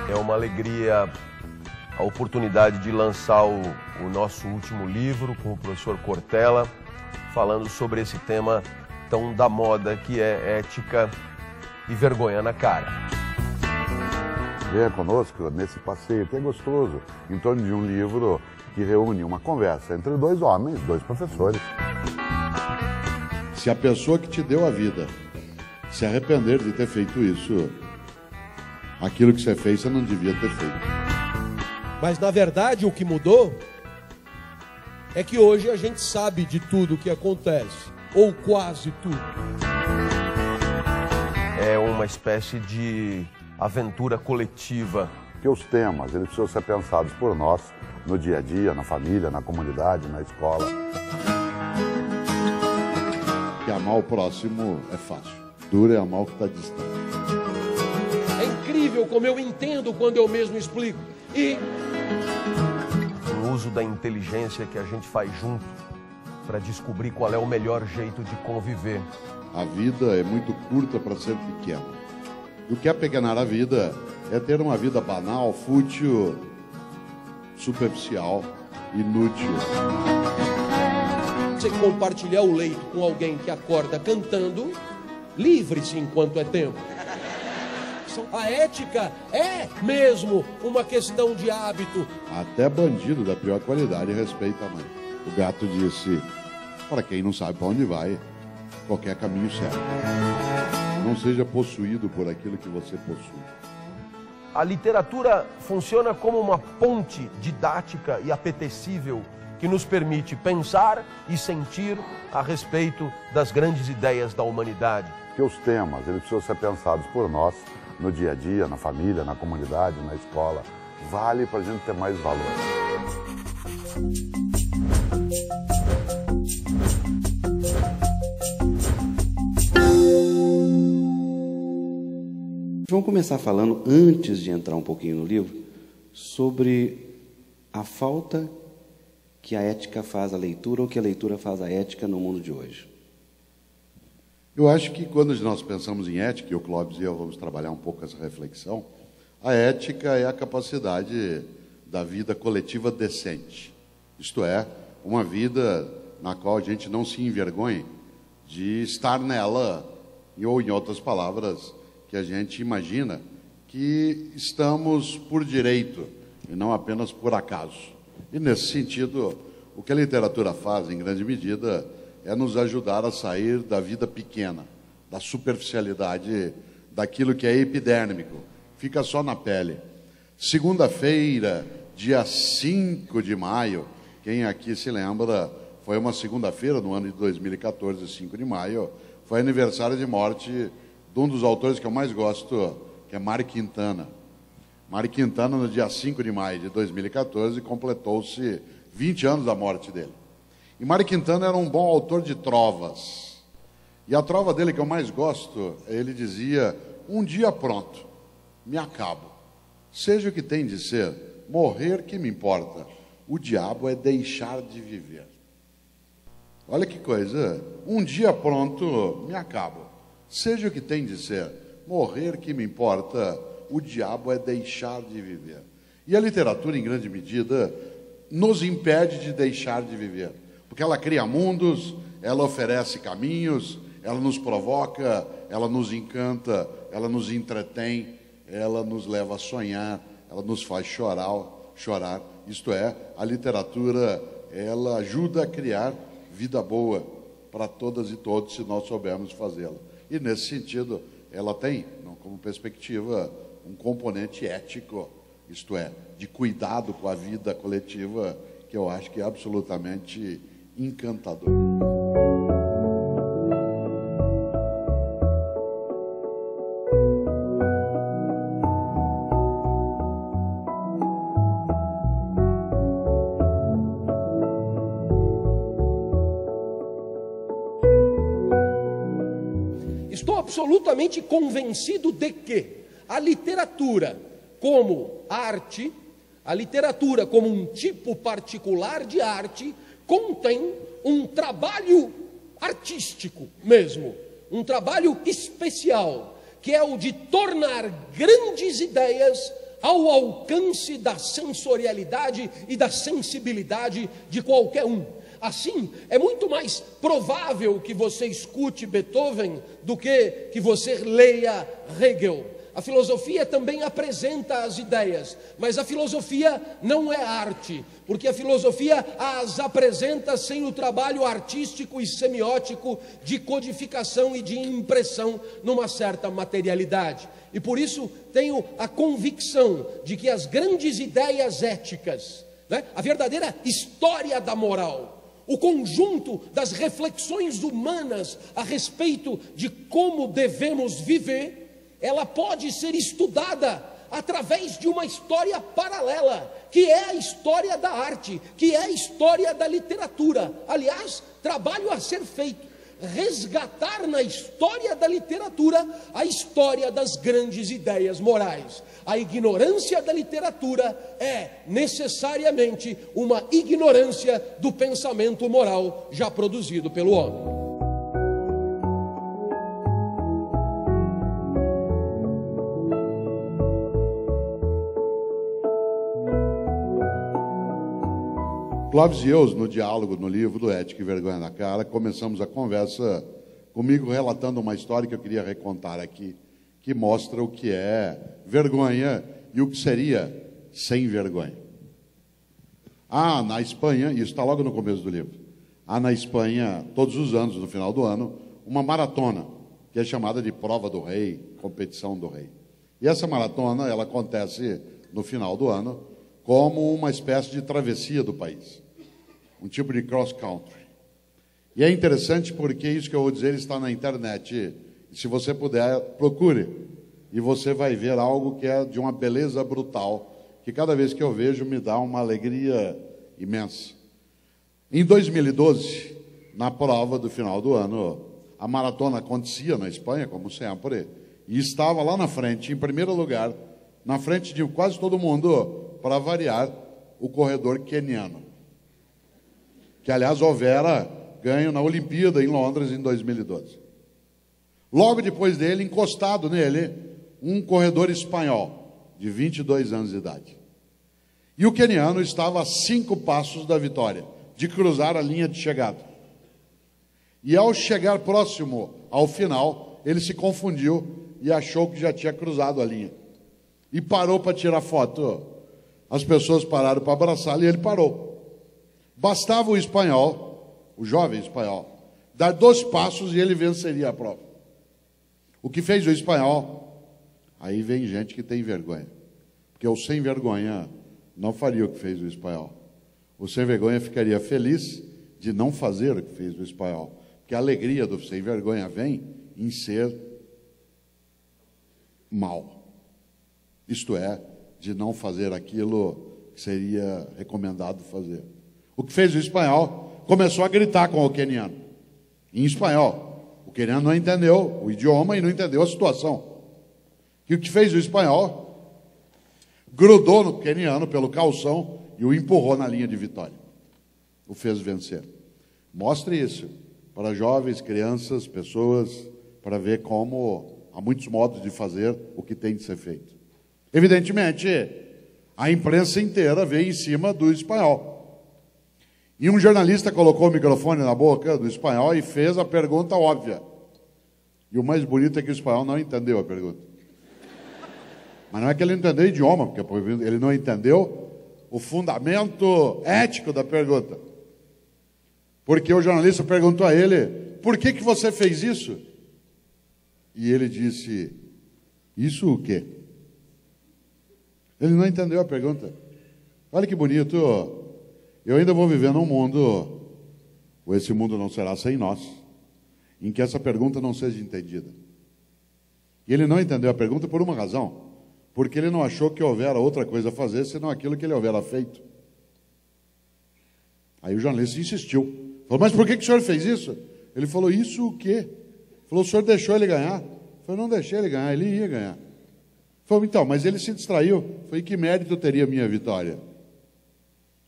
É uma alegria a oportunidade de lançar o nosso último livro com o professor Cortella, falando sobre esse tema tão da moda que é ética e vergonha na cara. Venha conosco nesse passeio que é gostoso, em torno de um livro que reúne uma conversa entre dois homens, dois professores. Se a pessoa que te deu a vida se arrepender de ter feito isso, aquilo que você fez você não devia ter feito. Mas na verdade o que mudou é que hoje a gente sabe de tudo o que acontece, ou quase tudo. É uma espécie de aventura coletiva. Que os temas, eles precisam ser pensados por nós, no dia a dia, na família, na comunidade, na escola. Que amar o próximo é fácil. Duro é amar o que está distante. É incrível como eu entendo quando eu mesmo explico. E o uso da inteligência que a gente faz junto para descobrir qual é o melhor jeito de conviver. A vida é muito curta para ser pequena. E o que é pequenar a vida é ter uma vida banal, fútil, superficial, inútil. você compartilhar o leito com alguém que acorda cantando, livre-se enquanto é tempo. A ética é mesmo uma questão de hábito. Até bandido da pior qualidade respeita a mãe. O gato disse, para quem não sabe para onde vai, qualquer caminho serve. Não seja possuído por aquilo que você possui. A literatura funciona como uma ponte didática e apetecível que nos permite pensar e sentir a respeito das grandes ideias da humanidade. Que os temas, eles precisam ser pensados por nós, no dia a dia, na família, na comunidade, na escola. Vale para a gente ter mais valor. Vamos começar falando, antes de entrar um pouquinho no livro, sobre a falta que a ética faz à leitura ou que a leitura faz à ética no mundo de hoje. Eu acho que quando nós pensamos em ética, e o Clóvis e eu vamos trabalhar um pouco essa reflexão, a ética é a capacidade da vida coletiva decente. Isto é, uma vida na qual a gente não se envergonhe de estar nela, ou em outras palavras, que a gente imagina que estamos por direito e não apenas por acaso. E nesse sentido, o que a literatura faz, em grande medida, é nos ajudar a sair da vida pequena, da superficialidade, daquilo que é epidérmico, fica só na pele. Segunda-feira, dia 5 de maio, quem aqui se lembra, foi uma segunda-feira no ano de 2014, 5 de maio, foi aniversário de morte de um dos autores que eu mais gosto, que é Mário Quintana. Mário Quintana, no dia 5 de maio de 2014, completou-se 20 anos da morte dele. E Mário Quintana era um bom autor de trovas. E a trova dele que eu mais gosto, ele dizia, um dia pronto, me acabo. Seja o que tem de ser, morrer que me importa. O diabo é deixar de viver. Olha que coisa, um dia pronto, me acabo. Seja o que tem de ser, morrer que me importa. O diabo é deixar de viver. E a literatura, em grande medida, nos impede de deixar de viver. Porque ela cria mundos, ela oferece caminhos, ela nos provoca, ela nos encanta, ela nos entretém, ela nos leva a sonhar, ela nos faz chorar. Isto é, a literatura, ela ajuda a criar vida boa para todas e todos, se nós soubermos fazê-la. E, nesse sentido, ela tem, como perspectiva, um componente ético, isto é, de cuidado com a vida coletiva, que eu acho que é absolutamente encantador. Estou absolutamente convencido de que a literatura como arte, a literatura como um tipo particular de arte, contém um trabalho artístico mesmo, um trabalho especial, que é o de tornar grandes ideias ao alcance da sensorialidade e da sensibilidade de qualquer um. Assim, é muito mais provável que você escute Beethoven do que você leia Hegel. A filosofia também apresenta as ideias, mas a filosofia não é arte, porque a filosofia as apresenta sem o trabalho artístico e semiótico de codificação e de impressão numa certa materialidade. E por isso tenho a convicção de que as grandes ideias éticas, né, a verdadeira história da moral, o conjunto das reflexões humanas a respeito de como devemos viver, ela pode ser estudada através de uma história paralela, que é a história da arte, que é a história da literatura. Aliás, trabalho a ser feito, resgatar na história da literatura a história das grandes ideias morais. A ignorância da literatura é necessariamente uma ignorância do pensamento moral já produzido pelo homem. Clóvis e eu, no diálogo, no livro Ética e Vergonha na Cara, começamos a conversa comigo relatando uma história que eu queria recontar aqui, que mostra o que é vergonha e o que seria sem vergonha. Há na Espanha, isso está logo no começo do livro, há na Espanha, todos os anos, no final do ano, uma maratona, que é chamada de Prova do Rei, Competição do Rei. E essa maratona, ela acontece no final do ano, como uma espécie de travessia do país, um tipo de cross-country. E é interessante porque isso que eu vou dizer está na internet. E se você puder, procure. E você vai ver algo que é de uma beleza brutal, que cada vez que eu vejo me dá uma alegria imensa. Em 2012, na prova do final do ano, a maratona acontecia na Espanha, como sempre, e estava lá na frente, em primeiro lugar, na frente de quase todo mundo, para variar, o corredor queniano, que aliás houvera ganho na Olimpíada em Londres em 2012. Logo depois dele, encostado nele, um corredor espanhol de 22 anos de idade. E o queniano estava a 5 passos da vitória, de cruzar a linha de chegada. E ao chegar próximo ao final, ele se confundiu e achou que já tinha cruzado a linha. E parou para tirar foto. As pessoas pararam para abraçá-lo e ele parou. Bastava o espanhol, o jovem espanhol, dar 2 passos e ele venceria a prova. O que fez o espanhol? Aí vem gente que tem vergonha. Porque o sem vergonha não faria o que fez o espanhol. O sem vergonha ficaria feliz de não fazer o que fez o espanhol. Porque a alegria do sem vergonha vem em ser mal. Isto é, de não fazer aquilo que seria recomendado fazer. O que fez o espanhol? Começou a gritar com o queniano, em espanhol. O queniano não entendeu o idioma e não entendeu a situação. E o que fez o espanhol? Grudou no queniano pelo calção e o empurrou na linha de vitória. O fez vencer. Mostre isso para jovens, crianças, pessoas, para ver como há muitos modos de fazer o que tem de ser feito. Evidentemente, a imprensa inteira veio em cima do espanhol. E um jornalista colocou o microfone na boca do espanhol e fez a pergunta óbvia. E o mais bonito é que o espanhol não entendeu a pergunta. Mas não é que ele entendeu o idioma, porque ele não entendeu o fundamento ético da pergunta. Porque o jornalista perguntou a ele, por que você fez isso? E ele disse, isso o quê? Ele não entendeu a pergunta. Olha que bonito. Eu ainda vou viver num mundo, ou esse mundo não será sem nós, em que essa pergunta não seja entendida. E ele não entendeu a pergunta por uma razão. Porque ele não achou que houvera outra coisa a fazer, senão aquilo que ele houvera feito. Aí o jornalista insistiu. Falou, mas por que o senhor fez isso? Ele falou, isso o quê? Ele falou, o senhor deixou ele ganhar? Ele falou, não deixei ele ganhar, ele ia ganhar. Falei, então, mas ele se distraiu. Falei, que mérito teria a minha vitória?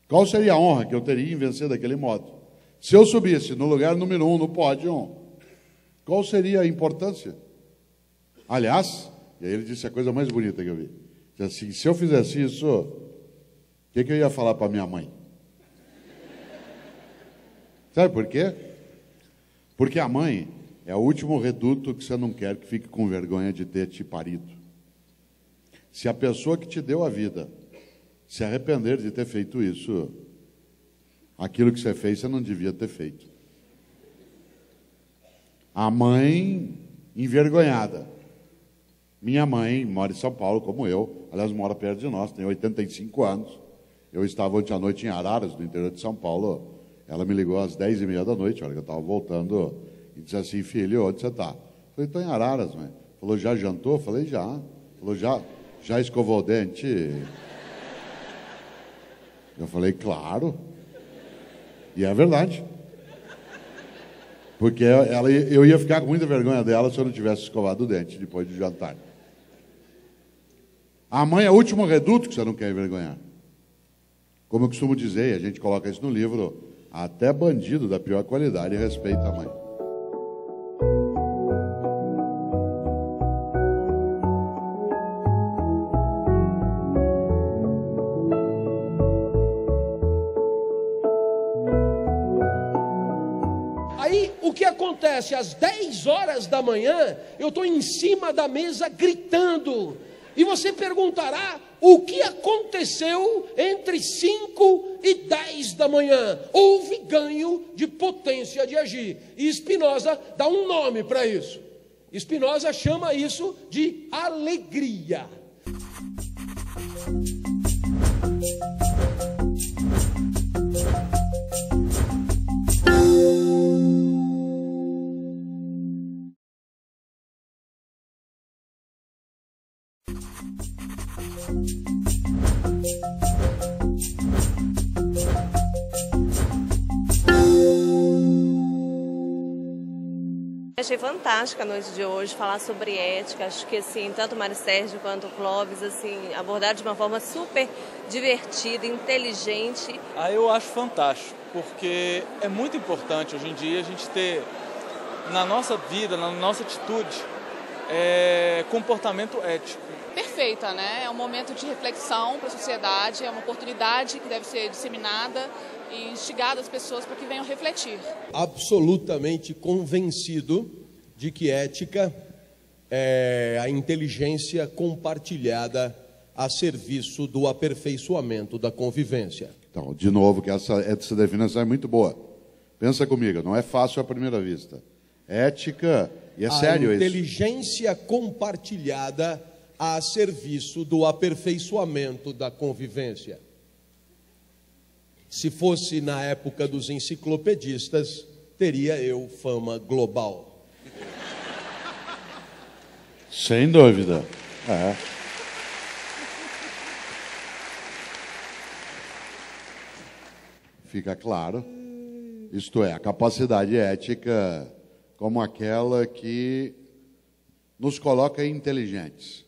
Qual seria a honra que eu teria em vencer daquele modo? Se eu subisse no lugar número 1 no pódio, qual seria a importância? Aliás, e aí ele disse a coisa mais bonita que eu vi. Assim, se eu fizesse isso, o que eu ia falar para minha mãe? Sabe por quê? Porque a mãe é o último reduto que você não quer que fique com vergonha de ter te parido. Se a pessoa que te deu a vida se arrepender de ter feito isso, aquilo que você fez, você não devia ter feito. A mãe envergonhada. Minha mãe mora em São Paulo, como eu. Aliás, mora perto de nós, tem 85 anos. Eu estava ontem à noite em Araras, no interior de São Paulo. Ela me ligou às 10h30 da noite, a hora que eu estava voltando, e disse assim: filho, onde você está? Falei: estou em Araras, mãe. Falou: já jantou? Falei: já. Falou: já escovou o dente? Eu falei: claro. E é verdade. Porque eu ia ficar com muita vergonha dela se eu não tivesse escovado o dente depois de jantar. A mãe é o último reduto que você não quer envergonhar. Como eu costumo dizer, a gente coloca isso no livro, até bandido da pior qualidade respeita a mãe. Aí, o que acontece? Às 10 horas da manhã, eu estou em cima da mesa gritando. E você perguntará o que aconteceu entre 5 e 10 da manhã. Houve ganho de potência de agir. E Spinoza dá um nome para isso. Spinoza chama isso de alegria. Achei fantástica a noite de hoje, falar sobre ética. Acho que assim, tanto o Mário Sérgio quanto o Clóvis, assim, abordaram de uma forma super divertida, inteligente. Eu acho fantástico, porque é muito importante hoje em dia a gente ter na nossa vida, na nossa atitude, comportamento ético. Perfeita, né? É um momento de reflexão para a sociedade, é uma oportunidade que deve ser disseminada e instigada as pessoas para que venham refletir. Absolutamente convencido de que ética é a inteligência compartilhada a serviço do aperfeiçoamento da convivência. Então, de novo, que essa definição é muito boa. Pensa comigo, não é fácil à primeira vista. Ética, e é sério isso. A inteligência compartilhada a serviço do aperfeiçoamento da convivência. Se fosse na época dos enciclopedistas, teria eu fama global. Sem dúvida. Fica claro. Isto é, a capacidade ética como aquela que nos coloca inteligentes.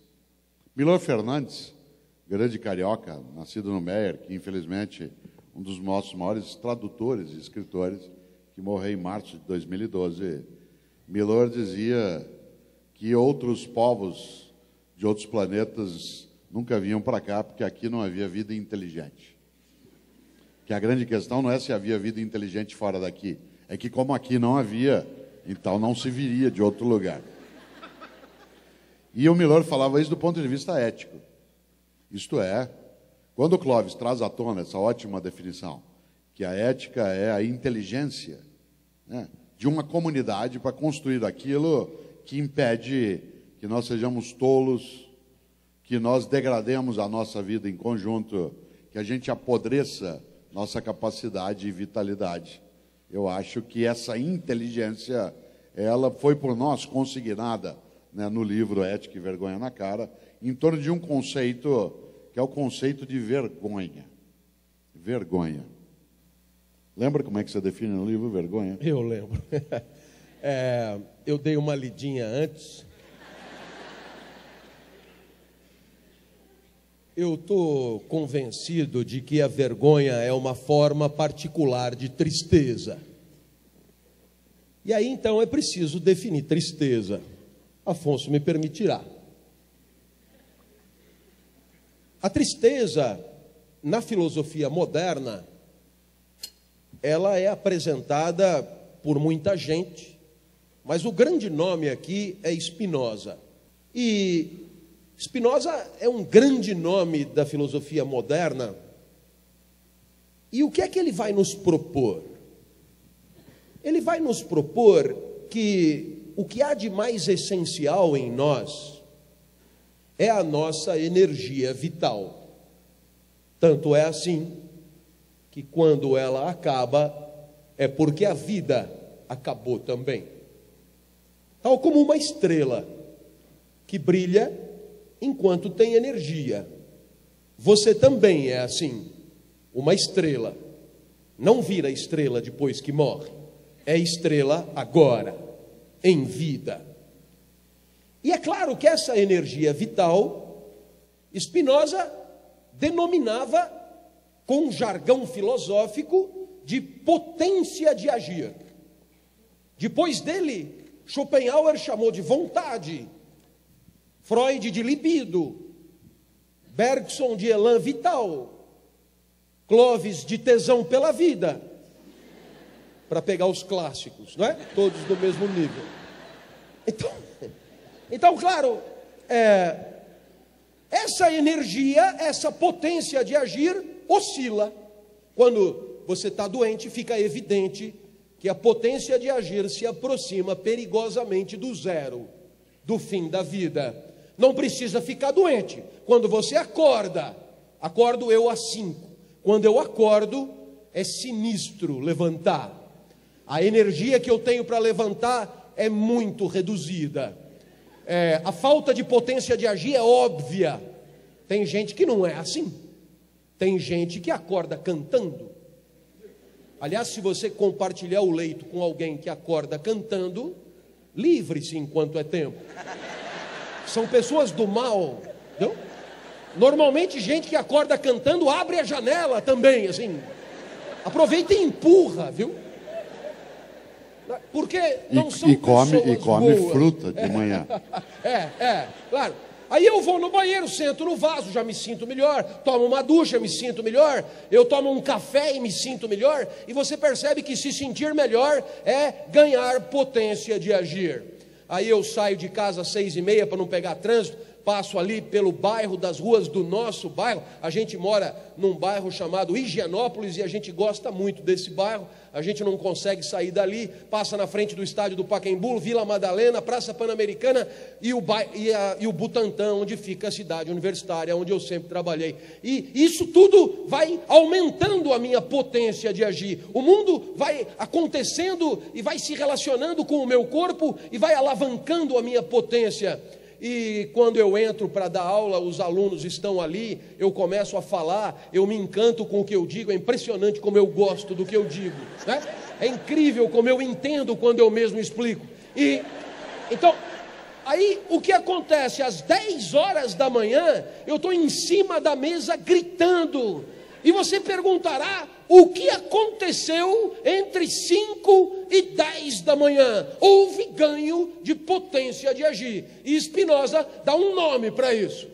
Milor Fernandes, grande carioca, nascido no Meier, que infelizmente um dos nossos maiores tradutores e escritores, que morreu em março de 2012, Milor dizia que outros povos de outros planetas nunca vinham para cá porque aqui não havia vida inteligente. Que a grande questão não é se havia vida inteligente fora daqui, é que como aqui não havia, então não se viria de outro lugar. E o Milor falava isso do ponto de vista ético. Isto é, quando o Clóvis traz à tona essa ótima definição, que a ética é a inteligência, né, de uma comunidade para construir aquilo que impede que nós sejamos tolos, que nós degrademos a nossa vida em conjunto, que a gente apodreça nossa capacidade e vitalidade. Eu acho que essa inteligência, ela foi por nós consignada, né, no livro Ética e Vergonha na Cara, em torno de um conceito que é o conceito de vergonha. Vergonha. Lembra como é que você define no livro vergonha? Eu lembro. Eu dei uma lidinha antes. Eu estou convencido de que a vergonha é uma forma particular de tristeza. E aí, então, é preciso definir tristeza. Afonso me permitirá. A tristeza, na filosofia moderna, ela é apresentada por muita gente, mas o grande nome aqui é Spinoza. E Spinoza é um grande nome da filosofia moderna. E o que é que ele vai nos propor? Ele vai nos propor que o que há de mais essencial em nós é a nossa energia vital. Tanto é assim que quando ela acaba, é porque a vida acabou também. Tal como uma estrela que brilha enquanto tem energia. Você também é assim. Uma estrela não vira estrela depois que morre. É estrela agora, em vida. E é claro que essa energia vital, Spinoza denominava, com um jargão filosófico, de potência de agir. Depois dele, Schopenhauer chamou de vontade, Freud de libido, Bergson de elan vital, Clovis de tesão pela vida, para pegar os clássicos, não é? Todos do mesmo nível. Então claro, essa energia, essa potência de agir oscila. Quando você está doente, fica evidente que a potência de agir se aproxima perigosamente do zero, do fim da vida. Não precisa ficar doente. Quando você acordo eu às 5. Quando eu acordo, é sinistro levantar. A energia que eu tenho para levantar é muito reduzida. A falta de potência de agir é óbvia. Tem gente que não é assim. Tem gente que acorda cantando. Aliás, se você compartilhar o leito com alguém que acorda cantando, livre-se enquanto é tempo. São pessoas do mal, não? Normalmente gente que acorda cantando abre a janela também, assim. Aproveita e empurra, viu? Porque não são pessoas come boas. Fruta de manhã. Claro. Aí eu vou no banheiro, sento no vaso, já me sinto melhor. Tomo uma ducha, me sinto melhor. Eu tomo um café e me sinto melhor. E você percebe que se sentir melhor é ganhar potência de agir. Aí eu saio de casa às 6h30 para não pegar trânsito. Passo ali pelo bairro, das ruas do nosso bairro. A gente mora num bairro chamado Higienópolis e a gente gosta muito desse bairro. A gente não consegue sair dali. Passa na frente do estádio do Pacaembu, Vila Madalena, Praça Pan-Americana e o Butantã, onde fica a cidade universitária, onde eu sempre trabalhei. E isso tudo vai aumentando a minha potência de agir. O mundo vai acontecendo e vai se relacionando com o meu corpo e vai alavancando a minha potência. E quando eu entro para dar aula, os alunos estão ali, eu começo a falar, eu me encanto com o que eu digo, é impressionante como eu gosto do que eu digo, né? É incrível como eu entendo quando eu mesmo explico. E então, aí o que acontece? Às 10 horas da manhã, eu estou em cima da mesa gritando. E você perguntará, o que aconteceu entre 5 e 10 da manhã? Houve ganho de potência de agir. E Spinoza dá um nome para isso.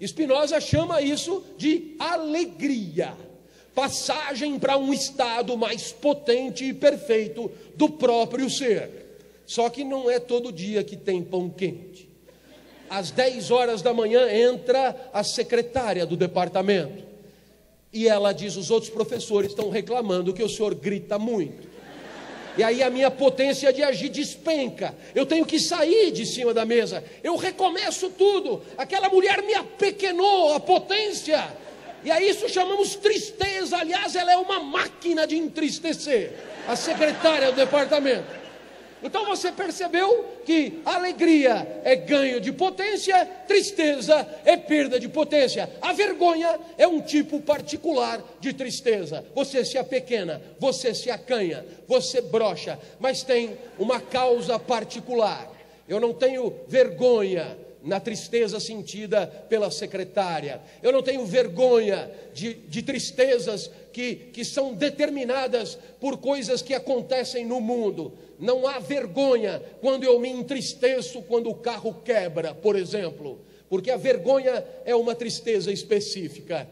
Spinoza chama isso de alegria. Passagem para um estado mais potente e perfeito do próprio ser. Só que não é todo dia que tem pão quente. Às 10 horas da manhã entra a secretária do departamento. E ela diz, os outros professores estão reclamando que o senhor grita muito. E aí a minha potência de agir despenca. Eu tenho que sair de cima da mesa. Eu recomeço tudo. Aquela mulher me apequenou a potência. E a isso chamamos tristeza. Aliás, ela é uma máquina de entristecer. A secretária do departamento. Então você percebeu que alegria é ganho de potência, tristeza é perda de potência. A vergonha é um tipo particular de tristeza. Você se apequena, você se acanha, você brocha, mas tem uma causa particular. Eu não tenho vergonha na tristeza sentida pela secretária. Eu não tenho vergonha de tristezas que são determinadas por coisas que acontecem no mundo. Não há vergonha quando eu me entristeço quando o carro quebra, por exemplo. porque a vergonha é uma tristeza específica.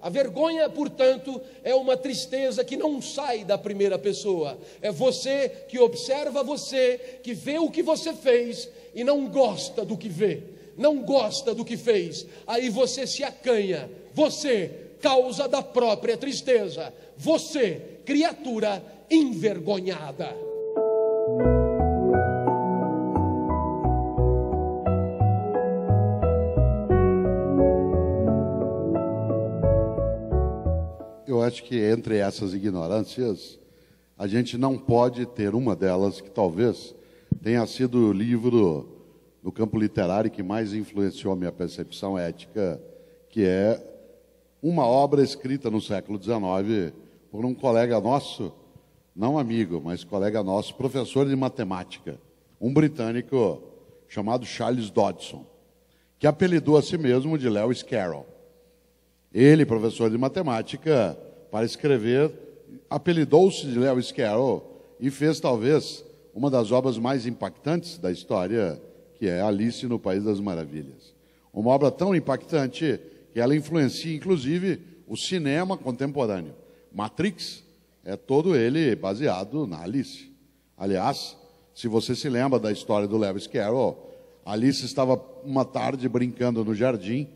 A vergonha, portanto, é uma tristeza que não sai da primeira pessoa. É você que observa você, que vê o que você fez e não gosta do que vê, não gosta do que fez. Aí você se acanha, você, causa da própria tristeza, você, criatura envergonhada. Eu acho que entre essas ignorâncias, a gente não pode ter uma delas que talvez tenha sido o livro no campo literário que mais influenciou a minha percepção ética, que é uma obra escrita no século XIX por um colega nosso, não amigo, mas colega nosso, professor de matemática, um britânico chamado Charles Dodson, que apelidou a si mesmo de Lewis Carroll. Ele, professor de matemática, para escrever, apelidou-se de Lewis Carroll e fez talvez uma das obras mais impactantes da história, que é Alice no País das Maravilhas. Uma obra tão impactante que ela influencia, inclusive, o cinema contemporâneo. Matrix é todo ele baseado na Alice. Aliás, se você se lembra da história do Lewis Carroll, Alice estava uma tarde brincando no jardim,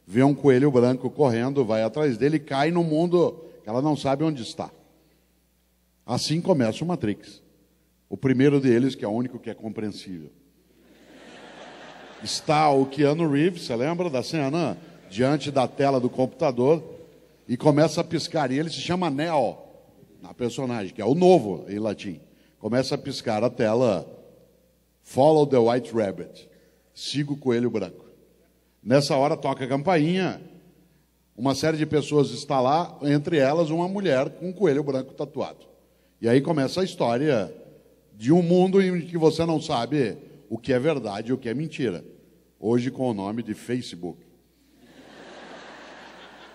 vê um coelho branco correndo, vai atrás dele e cai no mundo que ela não sabe onde está. Assim começa o Matrix. O primeiro deles, que é o único que é compreensível. Está o Keanu Reeves, você lembra da cena? Diante da tela do computador e começa a piscar. E ele se chama Neo, na personagem, que é o novo em latim. Começa a piscar a tela, Follow the White Rabbit, siga o coelho branco. Nessa hora toca a campainha, uma série de pessoas está lá, entre elas uma mulher com um coelho branco tatuado. E aí começa a história de um mundo em que você não sabe o que é verdade e o que é mentira. Hoje com o nome de Facebook.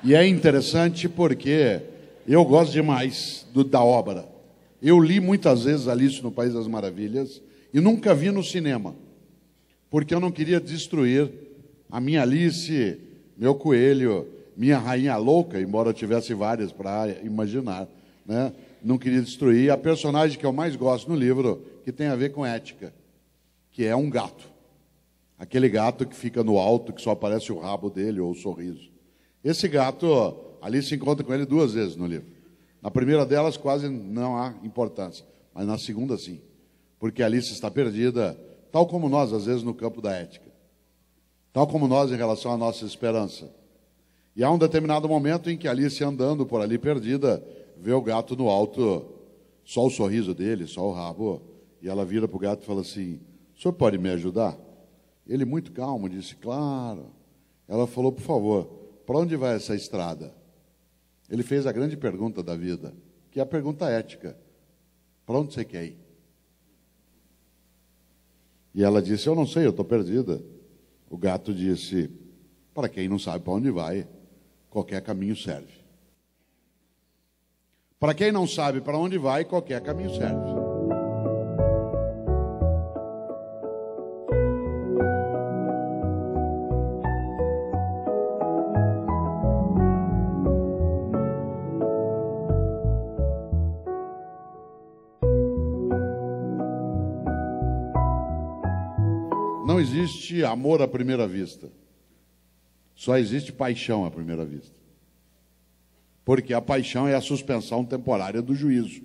E é interessante porque eu gosto demais da obra. Eu li muitas vezes Alice no País das Maravilhas e nunca vi no cinema, porque eu não queria destruir a minha Alice, meu coelho, minha rainha louca, embora eu tivesse várias para imaginar, né? Não queria destruir a personagem que eu mais gosto no livro, que tem a ver com ética, que é um gato. Aquele gato que fica no alto, que só aparece o rabo dele ou o sorriso. Esse gato, Alice se encontra com ele 2 vezes no livro. Na primeira delas quase não há importância, mas na segunda sim. Porque Alice está perdida, tal como nós, às vezes, no campo da ética. Tal como nós em relação à nossa esperança. E há um determinado momento em que Alice, andando por ali perdida, vê o gato no alto, só o sorriso dele, só o rabo, e ela vira para o gato e fala assim, o senhor pode me ajudar? Ele, muito calmo, disse, claro. Ela falou, por favor, para onde vai essa estrada? Ele fez a grande pergunta da vida, que é a pergunta ética. Para onde você quer ir? E ela disse, eu não sei, eu estou perdida. O gato disse, para quem não sabe para onde vai, qualquer caminho serve. Para quem não sabe para onde vai, qualquer caminho serve. Não existe amor à primeira vista. Só existe paixão à primeira vista. Porque a paixão é a suspensão temporária do juízo.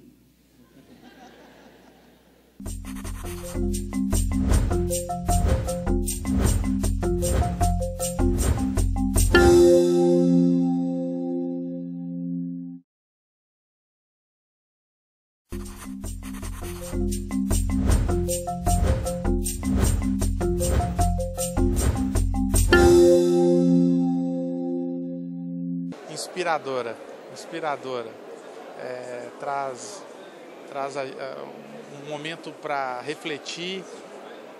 Inspiradora. Traz um momento para refletir,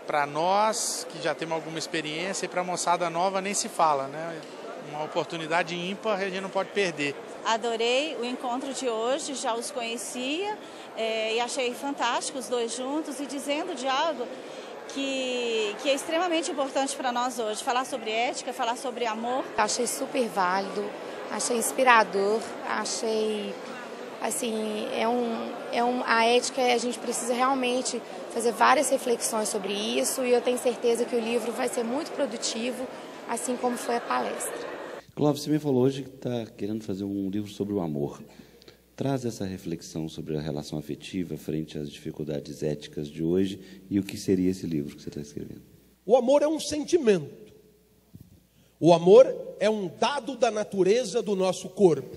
para nós que já temos alguma experiência e para a moçada nova nem se fala, né? Uma oportunidade ímpar a gente não pode perder. Adorei o encontro de hoje, já os conhecia e achei fantástico os dois juntos e dizendo de algo que é extremamente importante para nós hoje. Falar sobre ética, falar sobre amor. Achei super válido, achei inspirador, achei, assim, a ética, a gente precisa realmente fazer várias reflexões sobre isso e eu tenho certeza que o livro vai ser muito produtivo, assim como foi a palestra. Clóvis, você me falou hoje que está querendo fazer um livro sobre o amor. Traz essa reflexão sobre a relação afetiva frente às dificuldades éticas de hoje e o que seria esse livro que você está escrevendo? O amor é um sentimento. O amor é um dado da natureza do nosso corpo.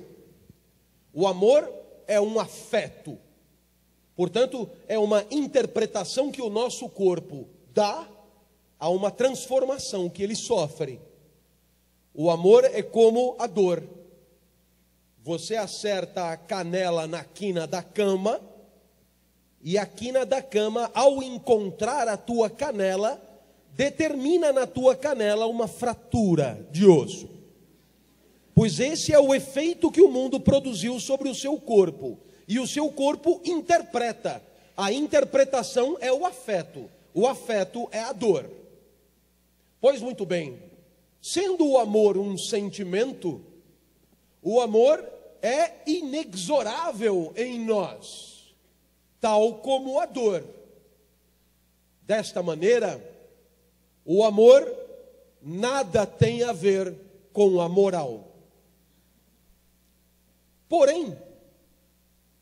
O amor é um afeto. Portanto, é uma interpretação que o nosso corpo dá a uma transformação que ele sofre. O amor é como a dor. Você acerta a canela na quina da cama, e a quina da cama, ao encontrar a tua canela, determina na tua canela uma fratura de osso. Pois esse é o efeito que o mundo produziu sobre o seu corpo. E o seu corpo interpreta. A interpretação é o afeto é a dor. Pois muito bem, sendo o amor um sentimento, o amor é inexorável em nós, tal como a dor. Desta maneira, o amor nada tem a ver com a moral. Porém,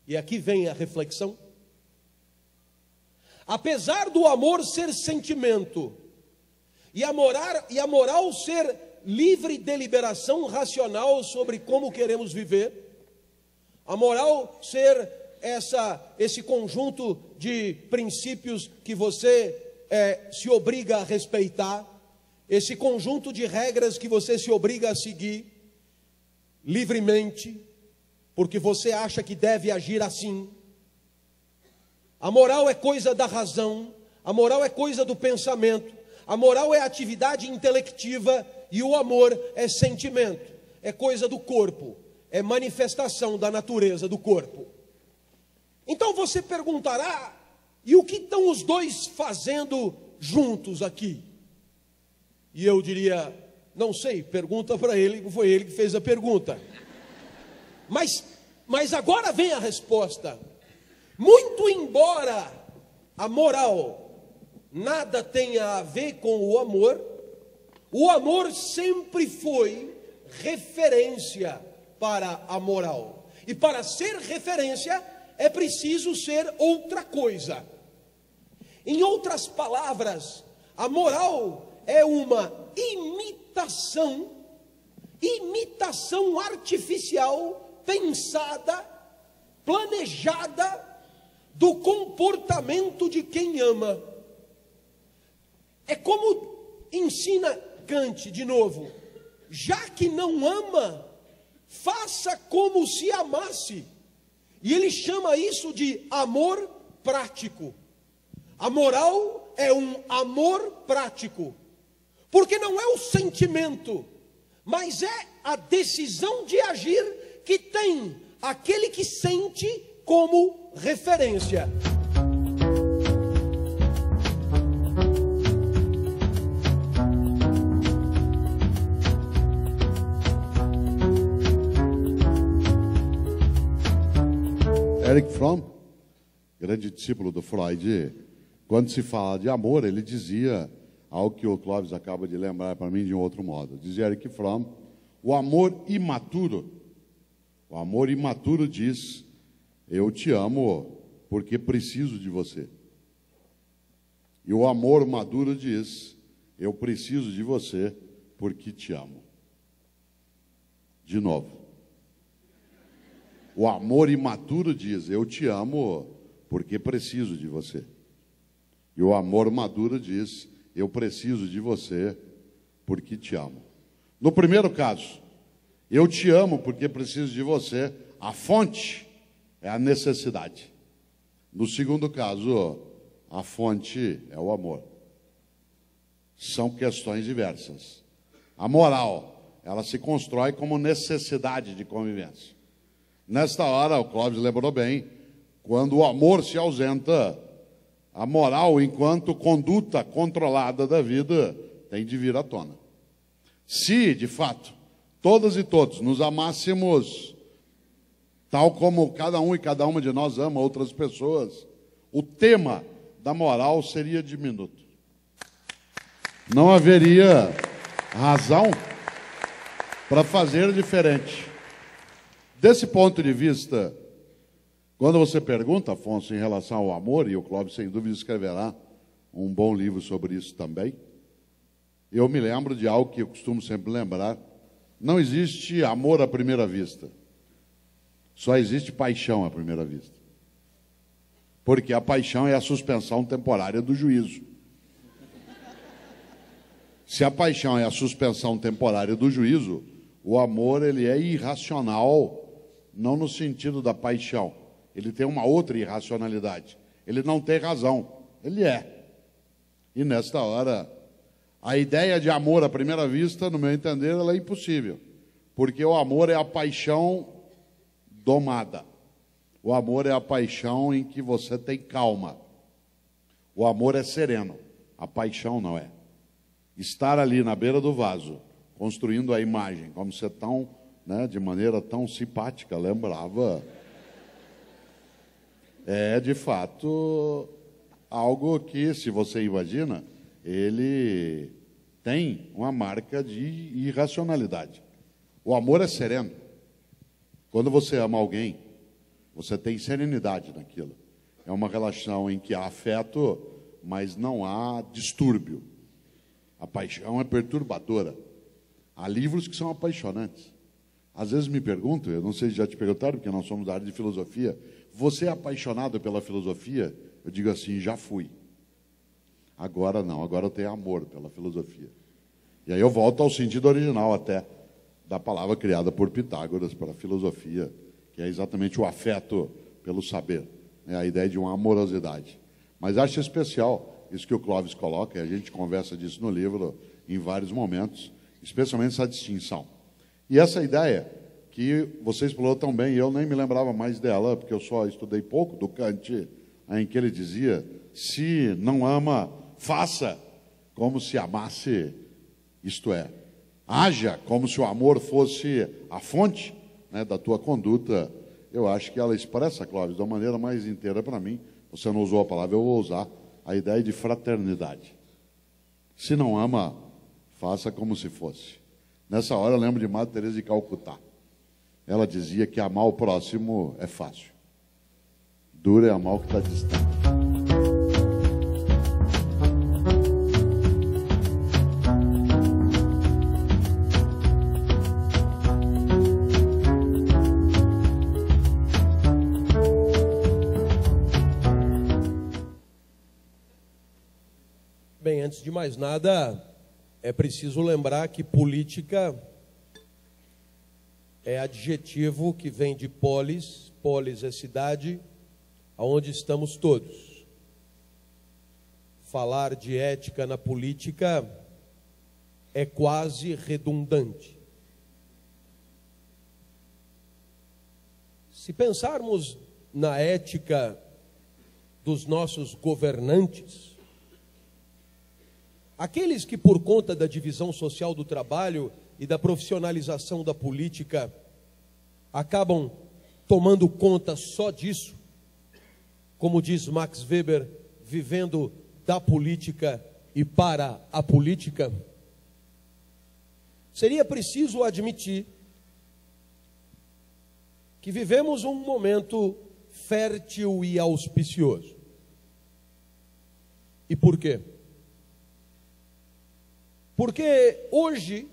e aqui vem a reflexão, apesar do amor ser sentimento, e a moral ser livre deliberação racional sobre como queremos viver, a moral ser esse conjunto de princípios que você se obriga a respeitar, esse conjunto de regras que você se obriga a seguir livremente, porque você acha que deve agir assim. A moral é coisa da razão, a moral é coisa do pensamento, a moral é atividade intelectiva e o amor é sentimento, é coisa do corpo, é manifestação da natureza do corpo. Então você perguntará, e o que estão os dois fazendo juntos aqui? E eu diria, não sei, pergunta para ele, foi ele que fez a pergunta. Mas agora vem a resposta. Muito embora a moral nada tenha a ver com o amor sempre foi referência para a moral. E para ser referência, é preciso ser outra coisa. Em outras palavras, a moral é uma imitação artificial, pensada, planejada, do comportamento de quem ama. É como ensina Kant, de novo, já que não ama, faça como se amasse. E ele chama isso de amor prático. A moral é um amor prático, porque não é o sentimento, mas é a decisão de agir que tem aquele que sente como referência. Erich Fromm, grande discípulo do Freud, quando se fala de amor, ele dizia algo que o Clóvis acaba de lembrar para mim de um outro modo. Dizia Erich Fromm, o amor imaturo diz, eu te amo porque preciso de você. E o amor maduro diz, eu preciso de você porque te amo. De novo. O amor imaturo diz, eu te amo porque preciso de você. E o amor maduro diz, eu preciso de você porque te amo. No primeiro caso, eu te amo porque preciso de você, a fonte é a necessidade. No segundo caso, a fonte é o amor. São questões diversas. A moral, ela se constrói como necessidade de convivência. Nesta hora, o Clóvis lembrou bem, quando o amor se ausenta, a moral, enquanto conduta controlada da vida, tem de vir à tona. Se, de fato, todas e todos nos amássemos tal como cada um e cada uma de nós ama outras pessoas, o tema da moral seria diminuto. Não haveria razão para fazer diferente. Desse ponto de vista, quando você pergunta, Afonso, em relação ao amor, e o Clóvis sem dúvida escreverá um bom livro sobre isso também, eu me lembro de algo que eu costumo sempre lembrar: não existe amor à primeira vista, só existe paixão à primeira vista. Porque a paixão é a suspensão temporária do juízo. Se a paixão é a suspensão temporária do juízo, o amor ele é irracional, não no sentido da paixão. Ele tem uma outra irracionalidade. Ele não tem razão, ele é. E nesta hora, a ideia de amor à primeira vista, no meu entender, ela é impossível. Porque o amor é a paixão domada. O amor é a paixão em que você tem calma. O amor é sereno, a paixão não é. Estar ali na beira do vaso, construindo a imagem, como você tão, de maneira tão simpática lembrava, é de fato algo que, se você imagina, ele tem uma marca de irracionalidade. O amor é sereno. Quando você ama alguém, você tem serenidade naquilo. É uma relação em que há afeto, mas não há distúrbio. A paixão é perturbadora. Há livros que são apaixonantes. Às vezes me pergunto, eu não sei se já te perguntaram, porque nós somos da área de filosofia, você é apaixonado pela filosofia? Eu digo assim, já fui. Agora não, agora eu tenho amor pela filosofia. E aí eu volto ao sentido original até da palavra criada por Pitágoras para a filosofia, que é exatamente o afeto pelo saber, a ideia de uma amorosidade. Mas acho especial isso que o Clóvis coloca, e a gente conversa disso no livro em vários momentos, especialmente essa distinção. E essa ideia que você explorou tão bem, eu nem me lembrava mais dela, porque eu só estudei pouco do Kant, em que ele dizia, se não ama, faça como se amasse, isto é, haja como se o amor fosse a fonte da tua conduta. Eu acho que ela expressa, Clóvis, de uma maneira mais inteira para mim. Você não usou a palavra, eu vou usar a ideia de fraternidade. Se não ama, faça como se fosse. Nessa hora eu lembro de Madre Teresa de Calcutá. Ela dizia que amar o próximo é fácil. Duro é amar o que está distante. Bem, antes de mais nada, é preciso lembrar que política é adjetivo que vem de polis, polis é cidade, aonde estamos todos. Falar de ética na política é quase redundante. Se pensarmos na ética dos nossos governantes, aqueles que, por conta da divisão social do trabalho e da profissionalização da política, acabam tomando conta só disso, como diz Max Weber, vivendo da política e para a política, seria preciso admitir que vivemos um momento fértil e auspicioso. E por quê? Porque hoje,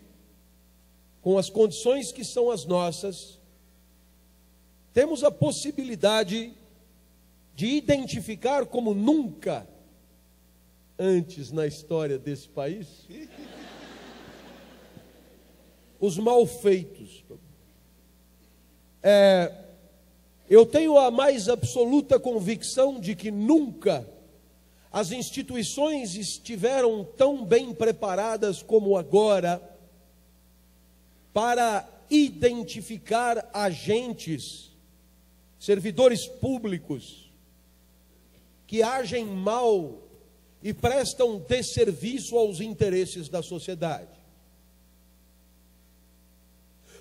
com as condições que são as nossas, temos a possibilidade de identificar como nunca antes na história desse país os malfeitos. Eu tenho a mais absoluta convicção de que nunca as instituições estiveram tão bem preparadas como agora para identificar agentes, servidores públicos, que agem mal e prestam desserviço aos interesses da sociedade.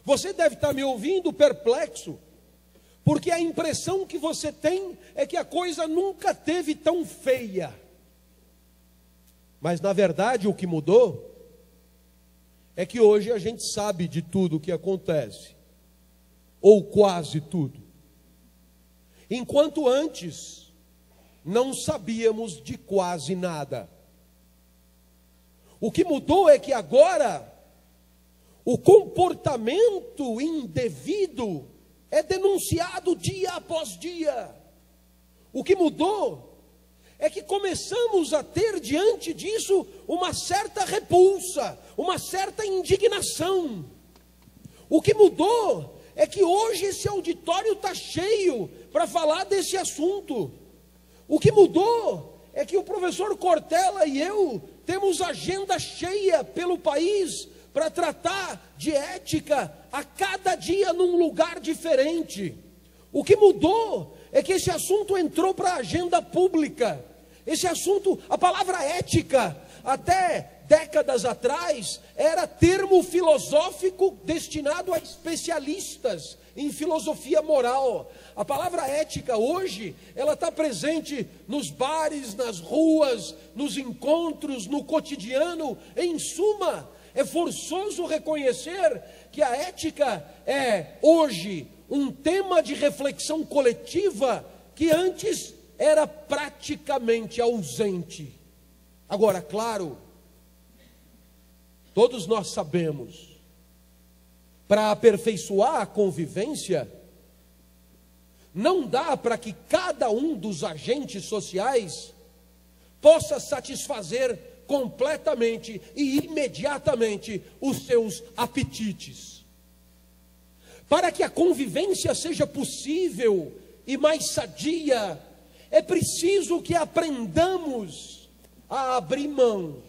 Você deve estar me ouvindo perplexo, porque a impressão que você tem é que a coisa nunca teve tão feia. Mas, na verdade, o que mudou é que hoje a gente sabe de tudo o que acontece, ou quase tudo. Enquanto antes, não sabíamos de quase nada. O que mudou é que agora, o comportamento indevido é denunciado dia após dia. O que mudou é que começamos a ter diante disso uma certa repulsa, uma certa indignação. O que mudou é que hoje esse auditório está cheio para falar desse assunto. O que mudou é que o professor Cortella e eu temos agenda cheia pelo país para tratar de ética a cada dia num lugar diferente. O que mudou é que esse assunto entrou para a agenda pública. Esse assunto, a palavra ética, até décadas atrás, era termo filosófico destinado a especialistas em filosofia moral. A palavra ética hoje, ela está presente nos bares, nas ruas, nos encontros, no cotidiano. Em suma, é forçoso reconhecer que a ética é hoje um tema de reflexão coletiva que antes era praticamente ausente. Agora, claro, todos nós sabemos, para aperfeiçoar a convivência, não dá para que cada um dos agentes sociais possa satisfazer completamente e imediatamente os seus apetites. Para que a convivência seja possível e mais sadia, é preciso que aprendamos a abrir mão.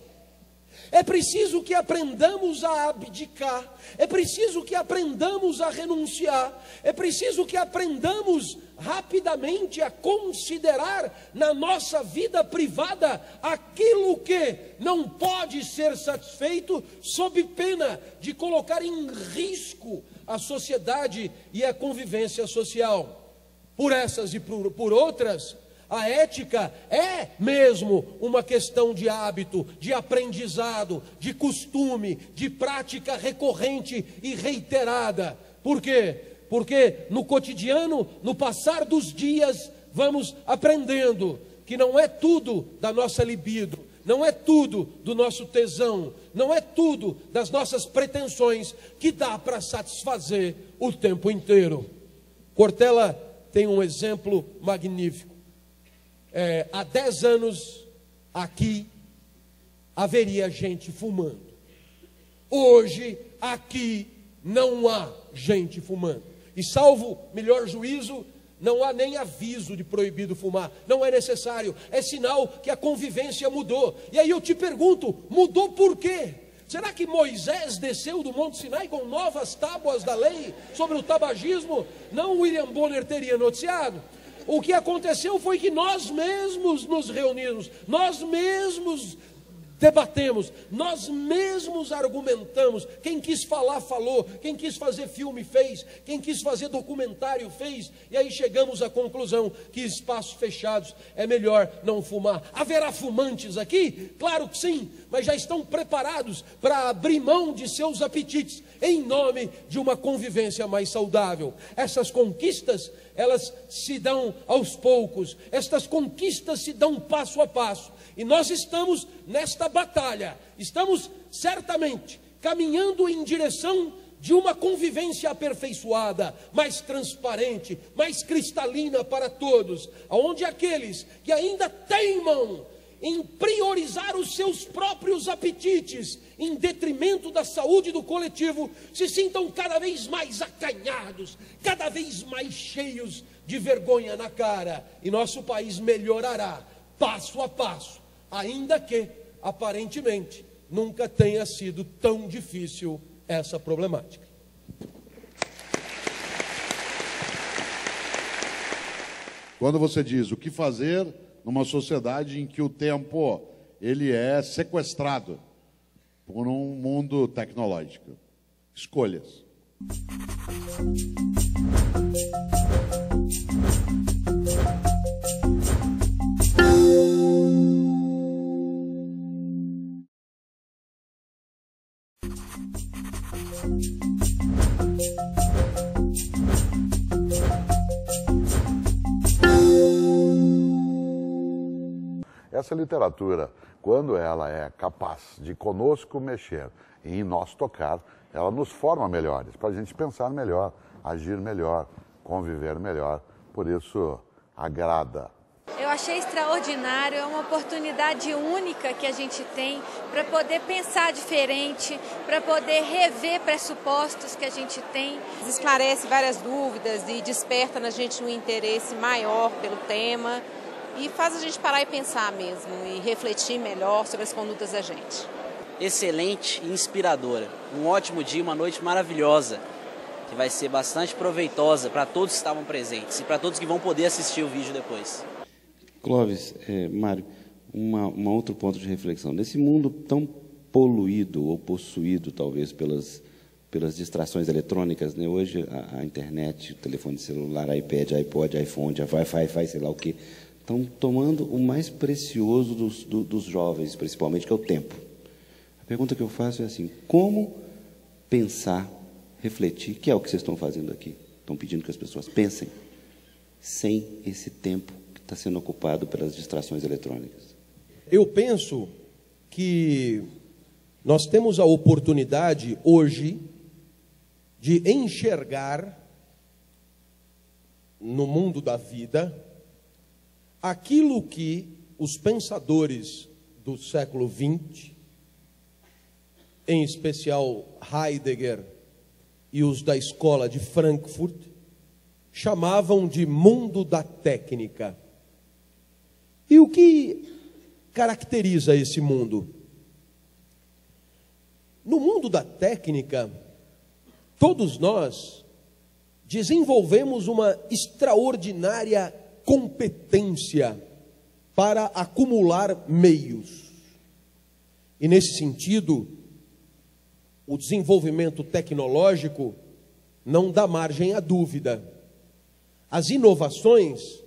É preciso que aprendamos a abdicar. É preciso que aprendamos a renunciar. É preciso que aprendamos rapidamente a considerar na nossa vida privada aquilo que não pode ser satisfeito, sob pena de colocar em risco a sociedade e a convivência social. Por essas e por outras, a ética é mesmo uma questão de hábito, de aprendizado, de costume, de prática recorrente e reiterada. Por quê? Porque no cotidiano, no passar dos dias, vamos aprendendo que não é tudo da nossa libido, não é tudo do nosso tesão, não é tudo das nossas pretensões que dá para satisfazer o tempo inteiro. Cortella tem um exemplo magnífico. Há 10 anos aqui haveria gente fumando. Hoje aqui não há gente fumando. E salvo melhor juízo, não há nem aviso de proibido fumar. Não é necessário. É sinal que a convivência mudou. E aí eu te pergunto, mudou por quê? Será que Moisés desceu do Monte Sinai com novas tábuas da lei sobre o tabagismo? Não, William Bonner teria noticiado. O que aconteceu foi que nós mesmos nos reunimos, nós mesmos debatemos, nós mesmos argumentamos. Quem quis falar, falou. Quem quis fazer filme, fez. Quem quis fazer documentário, fez. E aí chegamos à conclusão que espaços fechados é melhor não fumar. Haverá fumantes aqui? Claro que sim, mas já estão preparados para abrir mão de seus apetites em nome de uma convivência mais saudável. Essas conquistas, elas se dão aos poucos. Estas conquistas se dão passo a passo. E nós estamos nesta batalha, estamos certamente caminhando em direção de uma convivência aperfeiçoada, mais transparente, mais cristalina para todos, onde aqueles que ainda teimam em priorizar os seus próprios apetites em detrimento da saúde do coletivo, se sintam cada vez mais acanhados, cada vez mais cheios de vergonha na cara, e nosso país melhorará passo a passo, ainda que, aparentemente, nunca tenha sido tão difícil essa problemática. Quando você diz o que fazer, numa sociedade em que o tempo ele é sequestrado por um mundo tecnológico. Escolhas. Essa literatura, quando ela é capaz de conosco mexer e em nós tocar, ela nos forma melhores, para a gente pensar melhor, agir melhor, conviver melhor. Por isso, agrada. Eu achei extraordinário, é uma oportunidade única que a gente tem para poder pensar diferente, para poder rever pressupostos que a gente tem. Esclarece várias dúvidas e desperta na gente um interesse maior pelo tema e faz a gente parar e pensar mesmo e refletir melhor sobre as condutas da gente. Excelente e inspiradora. Um ótimo dia, uma noite maravilhosa, que vai ser bastante proveitosa para todos que estavam presentes e para todos que vão poder assistir o vídeo depois. Clóvis, Mário, um outro ponto de reflexão. Nesse mundo tão poluído ou possuído, talvez, pelas distrações eletrônicas, né? Hoje a internet, o telefone celular, iPad, iPod, iPhone, Wi-Fi, sei lá o quê, estão tomando o mais precioso dos jovens, principalmente, que é o tempo. A pergunta que eu faço é assim: como pensar, refletir, que é o que vocês estão fazendo aqui? Estão pedindo que as pessoas pensem, sem esse tempo que está sendo ocupado pelas distrações eletrônicas. Eu penso que nós temos a oportunidade hoje de enxergar no mundo da vida aquilo que os pensadores do século XX, em especial Heidegger e os da escola de Frankfurt, chamavam de mundo da técnica. E o que caracteriza esse mundo? No mundo da técnica, todos nós desenvolvemos uma extraordinária competência para acumular meios. E nesse sentido, o desenvolvimento tecnológico não dá margem à dúvida. As inovações,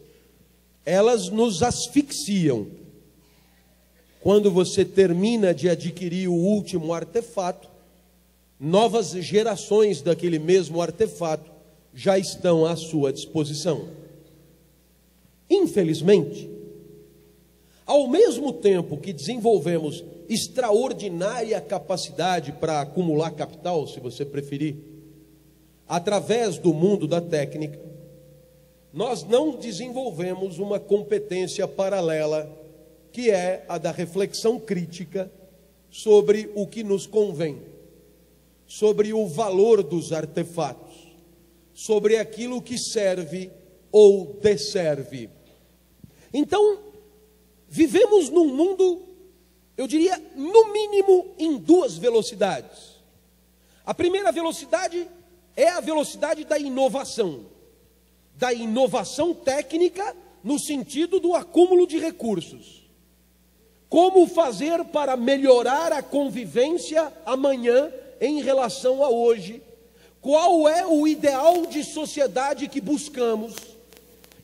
elas nos asfixiam. Quando você termina de adquirir o último artefato, novas gerações daquele mesmo artefato já estão à sua disposição. Infelizmente, ao mesmo tempo que desenvolvemos extraordinária capacidade para acumular capital, se você preferir, através do mundo da técnica, nós não desenvolvemos uma competência paralela, que é a da reflexão crítica sobre o que nos convém, sobre o valor dos artefatos, sobre aquilo que serve ou desserve. Então, vivemos num mundo, eu diria, no mínimo em duas velocidades. A primeira velocidade é a velocidade da inovação técnica, no sentido do acúmulo de recursos. Como fazer para melhorar a convivência amanhã em relação a hoje? Qual é o ideal de sociedade que buscamos?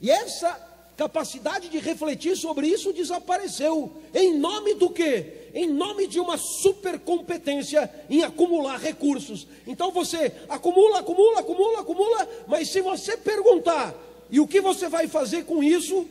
E essa capacidade de refletir sobre isso desapareceu. Em nome do quê? Em nome de uma supercompetência em acumular recursos. Então você acumula, mas se você perguntar, e o que você vai fazer com isso?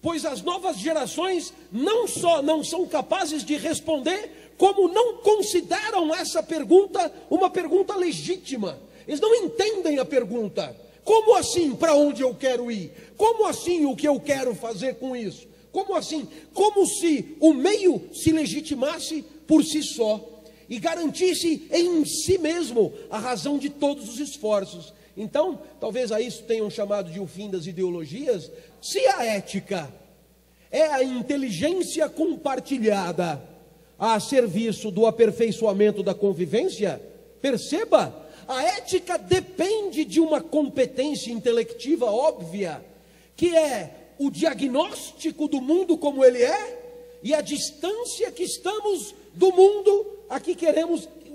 Pois as novas gerações não só não são capazes de responder, como não consideram essa pergunta uma pergunta legítima. Eles não entendem a pergunta. Como assim, para onde eu quero ir? Como assim, o que eu quero fazer com isso? Como assim? Como se o meio se legitimasse por si só e garantisse em si mesmo a razão de todos os esforços. Então, talvez a isso tenham chamado de o fim das ideologias. Se a ética é a inteligência compartilhada a serviço do aperfeiçoamento da convivência, perceba, a ética depende de uma competência intelectiva óbvia, que é o diagnóstico do mundo como ele é e a distância que estamos do mundo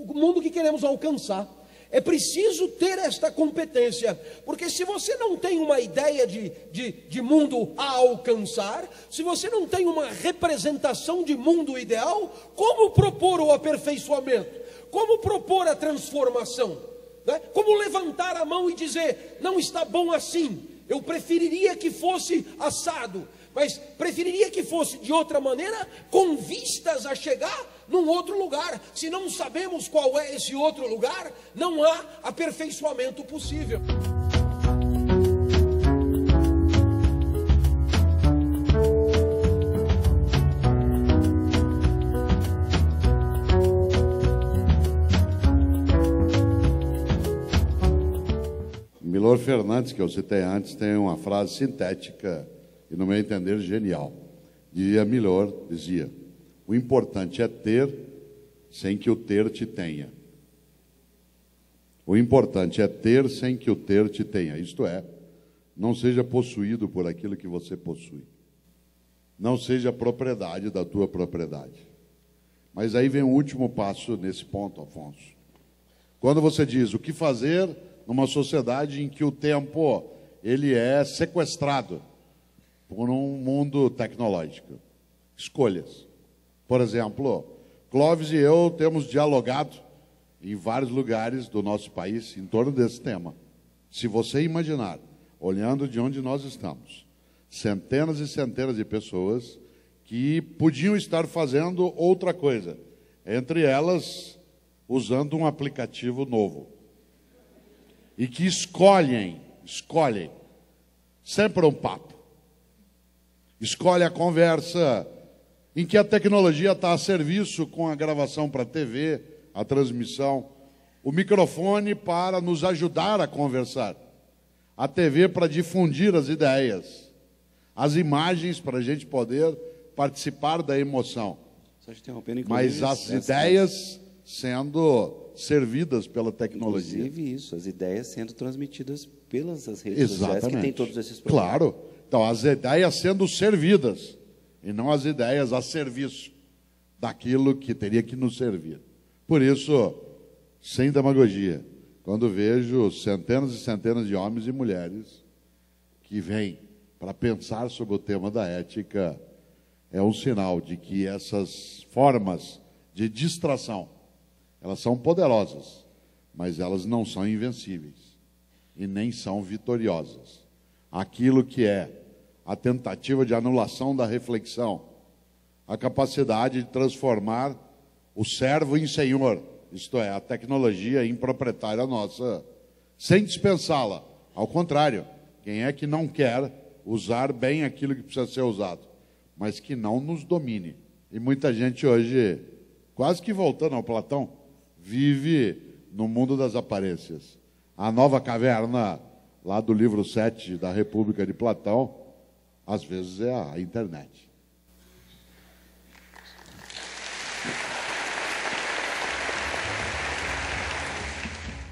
o mundo que queremos alcançar. É preciso ter esta competência, porque se você não tem uma ideia de mundo a alcançar, se você não tem uma representação de mundo ideal, como propor o aperfeiçoamento? Como propor a transformação? Né? Como levantar a mão e dizer, não está bom assim, eu preferiria que fosse assado, mas preferiria que fosse de outra maneira, com vistas a chegar num outro lugar. Se não sabemos qual é esse outro lugar, não há aperfeiçoamento possível. Milor Fernandes, que eu citei antes, tem uma frase sintética e, no meu entender, genial. Dizia, o importante é ter sem que o ter te tenha. O importante é ter sem que o ter te tenha. Isto é, não seja possuído por aquilo que você possui. Não seja propriedade da tua propriedade. Mas aí vem o último passo nesse ponto, Afonso. Quando você diz o que fazer numa sociedade em que o tempo ele é sequestrado por um mundo tecnológico. Escolhas. Por exemplo, Clóvis e eu temos dialogado em vários lugares do nosso país em torno desse tema. Se você imaginar, olhando de onde nós estamos, centenas e centenas de pessoas que podiam estar fazendo outra coisa, entre elas usando um aplicativo novo, e que escolhem, sempre um papo, escolhe a conversa em que a tecnologia está a serviço com a gravação para a TV, a transmissão, o microfone para nos ajudar a conversar, a TV para difundir as ideias, as imagens para a gente poder participar da emoção, mas as ideias sendo servidas pela tecnologia. Inclusive isso, as ideias sendo transmitidas pelas redes sociais que tem todos esses problemas. Claro, então as ideias sendo servidas e não as ideias a serviço daquilo que teria que nos servir. Por isso, sem demagogia, quando vejo centenas e centenas de homens e mulheres que vêm para pensar sobre o tema da ética, é um sinal de que essas formas de distração, elas são poderosas, mas elas não são invencíveis e nem são vitoriosas. Aquilo que é a tentativa de anulação da reflexão, a capacidade de transformar o servo em senhor, isto é, a tecnologia em proprietária nossa, sem dispensá-la. Ao contrário, quem é que não quer usar bem aquilo que precisa ser usado, mas que não nos domine. E muita gente hoje, quase que voltando ao Platão, vive no mundo das aparências. A nova caverna, lá do livro 7 da República de Platão, às vezes é a internet.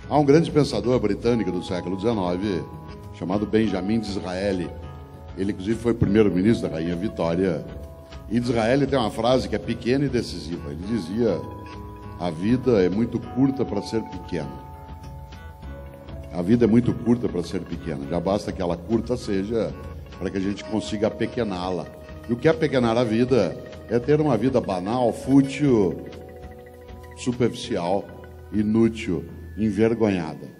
Há um grande pensador britânico do século XIX, chamado Benjamin Disraeli. Ele, inclusive, foi primeiro-ministro da Rainha Vitória. E Disraeli tem uma frase que é pequena e decisiva. Ele dizia: a vida é muito curta para ser pequena. A vida é muito curta para ser pequena. Já basta que ela curta seja para que a gente consiga apequená-la. E o que é apequenar a vida é ter uma vida banal, fútil, superficial, inútil, envergonhada.